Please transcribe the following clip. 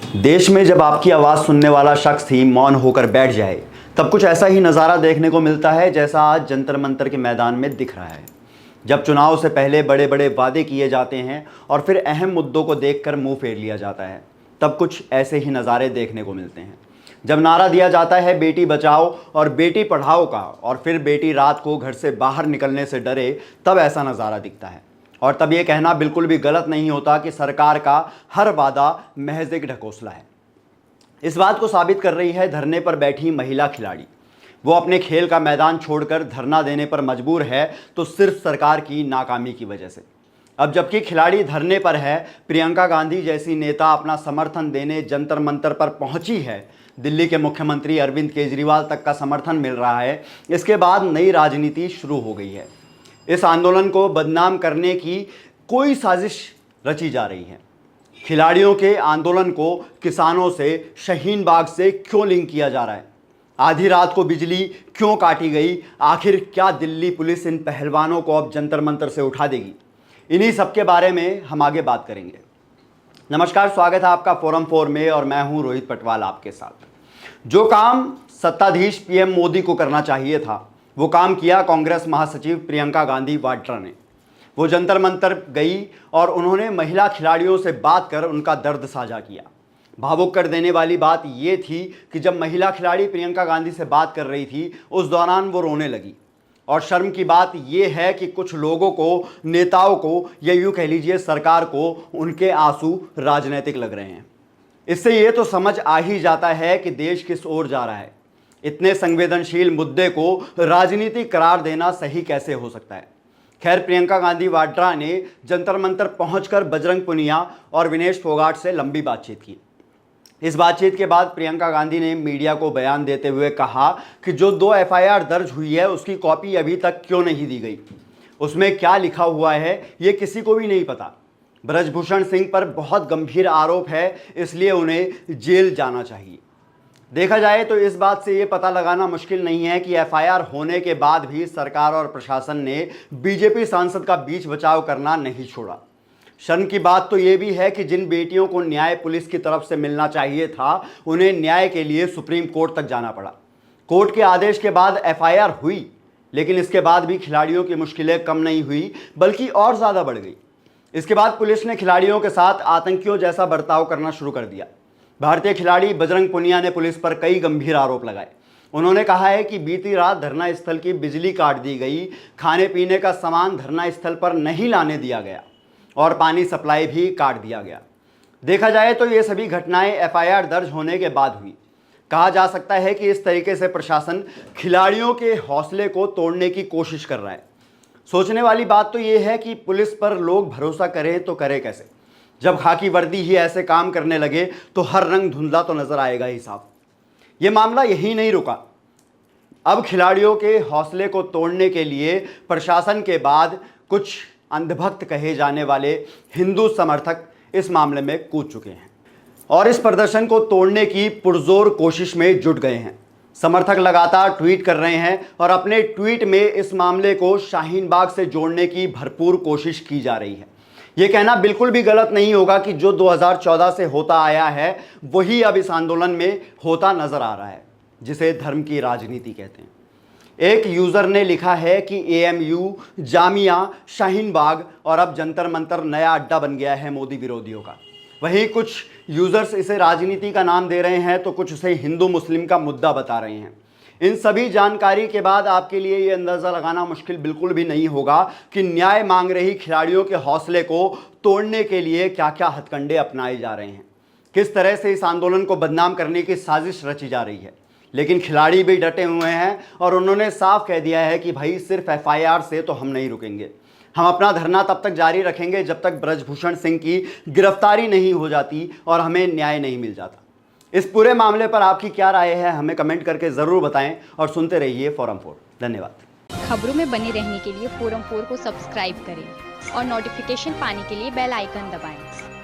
देश में जब आपकी आवाज़ सुनने वाला शख्स ही मौन होकर बैठ जाए, तब कुछ ऐसा ही नज़ारा देखने को मिलता है जैसा आज जंतर मंतर के मैदान में दिख रहा है। जब चुनाव से पहले बड़े बड़े वादे किए जाते हैं और फिर अहम मुद्दों को देखकर मुंह फेर लिया जाता है, तब कुछ ऐसे ही नज़ारे देखने को मिलते हैं। जब नारा दिया जाता है बेटी बचाओ और बेटी पढ़ाओ का, और फिर बेटी रात को घर से बाहर निकलने से डरे, तब ऐसा नज़ारा दिखता है। और तब ये कहना बिल्कुल भी गलत नहीं होता कि सरकार का हर वादा महज एक ढकोसला है। इस बात को साबित कर रही है धरने पर बैठी महिला खिलाड़ी। वो अपने खेल का मैदान छोड़कर धरना देने पर मजबूर है तो सिर्फ सरकार की नाकामी की वजह से। अब जबकि खिलाड़ी धरने पर है, प्रियंका गांधी जैसी नेता अपना समर्थन देने जंतर मंतर पर पहुंची है, दिल्ली के मुख्यमंत्री अरविंद केजरीवाल तक का समर्थन मिल रहा है। इसके बाद नई राजनीति शुरू हो गई है। इस आंदोलन को बदनाम करने की कोई साजिश रची जा रही है। खिलाड़ियों के आंदोलन को किसानों से, शाहीन बाग से क्यों लिंक किया जा रहा है? आधी रात को बिजली क्यों काटी गई? आखिर क्या दिल्ली पुलिस इन पहलवानों को अब जंतर मंतर से उठा देगी? इन्हीं सब के बारे में हम आगे बात करेंगे। नमस्कार, स्वागत है आपका फोरम 4 में और मैं हूं रोहित पटवाल आपके साथ। जो काम सत्ताधीश पीएम मोदी को करना चाहिए था, वो काम किया कांग्रेस महासचिव प्रियंका गांधी वाड्रा ने। वो जंतर मंतर गई और उन्होंने महिला खिलाड़ियों से बात कर उनका दर्द साझा किया। भावुक कर देने वाली बात ये थी कि जब महिला खिलाड़ी प्रियंका गांधी से बात कर रही थी, उस दौरान वो रोने लगी। और शर्म की बात ये है कि कुछ लोगों को, नेताओं को, या यूँ कह लीजिए सरकार को, उनके आंसू राजनीतिक लग रहे हैं। इससे ये तो समझ आ ही जाता है कि देश किस ओर जा रहा है। इतने संवेदनशील मुद्दे को राजनीतिक करार देना सही कैसे हो सकता है? खैर, प्रियंका गांधी वाड्रा ने जंतर मंतर पहुंचकर बजरंग पुनिया और विनेश फोगाट से लंबी बातचीत की। इस बातचीत के बाद प्रियंका गांधी ने मीडिया को बयान देते हुए कहा कि जो 2 एफआईआर दर्ज हुई है उसकी कॉपी अभी तक क्यों नहीं दी गई, उसमें क्या लिखा हुआ है ये किसी को भी नहीं पता। ब्रजभूषण सिंह पर बहुत गंभीर आरोप है, इसलिए उन्हें जेल जाना चाहिए। देखा जाए तो इस बात से ये पता लगाना मुश्किल नहीं है कि एफआईआर होने के बाद भी सरकार और प्रशासन ने बीजेपी सांसद का बीच बचाव करना नहीं छोड़ा। शर्म की बात तो ये भी है कि जिन बेटियों को न्याय पुलिस की तरफ से मिलना चाहिए था, उन्हें न्याय के लिए सुप्रीम कोर्ट तक जाना पड़ा। कोर्ट के आदेश के बाद एफआईआर हुई, लेकिन इसके बाद भी खिलाड़ियों की मुश्किलें कम नहीं हुई, बल्कि और ज़्यादा बढ़ गई। इसके बाद पुलिस ने खिलाड़ियों के साथ आतंकियों जैसा बर्ताव करना शुरू कर दिया। भारतीय खिलाड़ी बजरंग पुनिया ने पुलिस पर कई गंभीर आरोप लगाए। उन्होंने कहा है कि बीती रात धरना स्थल की बिजली काट दी गई, खाने पीने का सामान धरना स्थल पर नहीं लाने दिया गया और पानी सप्लाई भी काट दिया गया। देखा जाए तो ये सभी घटनाएं एफआईआर दर्ज होने के बाद हुई। कहा जा सकता है कि इस तरीके से प्रशासन खिलाड़ियों के हौसले को तोड़ने की कोशिश कर रहा है। सोचने वाली बात तो ये है कि पुलिस पर लोग भरोसा करें तो करें कैसे? जब खाकी वर्दी ही ऐसे काम करने लगे तो हर रंग धुंधला तो नजर आएगा ही साहब। ये मामला यही नहीं रुका। अब खिलाड़ियों के हौसले को तोड़ने के लिए प्रशासन के बाद कुछ अंधभक्त कहे जाने वाले हिंदू समर्थक इस मामले में कूद चुके हैं और इस प्रदर्शन को तोड़ने की पुरजोर कोशिश में जुट गए हैं। समर्थक लगातार ट्वीट कर रहे हैं और अपने ट्वीट में इस मामले को शाहीन बाग से जोड़ने की भरपूर कोशिश की जा रही है। ये कहना बिल्कुल भी गलत नहीं होगा कि जो 2014 से होता आया है वही अब इस आंदोलन में होता नजर आ रहा है, जिसे धर्म की राजनीति कहते हैं। एक यूजर ने लिखा है कि एएमयू, जामिया, शाहीन बाग और अब जंतर मंतर नया अड्डा बन गया है मोदी विरोधियों का। वहीं कुछ यूजर्स इसे राजनीति का नाम दे रहे हैं तो कुछ उसे हिंदू मुस्लिम का मुद्दा बता रहे हैं। इन सभी जानकारी के बाद आपके लिए ये अंदाज़ा लगाना मुश्किल बिल्कुल भी नहीं होगा कि न्याय मांग रही खिलाड़ियों के हौसले को तोड़ने के लिए क्या क्या हथकंडे अपनाए जा रहे हैं, किस तरह से इस आंदोलन को बदनाम करने की साजिश रची जा रही है। लेकिन खिलाड़ी भी डटे हुए हैं और उन्होंने साफ कह दिया है कि भाई सिर्फ एफआईआर से तो हम नहीं रुकेंगे। हम अपना धरना तब तक जारी रखेंगे जब तक ब्रजभूषण सिंह की गिरफ्तारी नहीं हो जाती और हमें न्याय नहीं मिल जाता। इस पूरे मामले पर आपकी क्या राय है, हमें कमेंट करके ज़रूर बताएं और सुनते रहिए फोरम 4। धन्यवाद। खबरों में बने रहने के लिए फोरम 4 को सब्सक्राइब करें और नोटिफिकेशन पाने के लिए बेल आइकन दबाएं।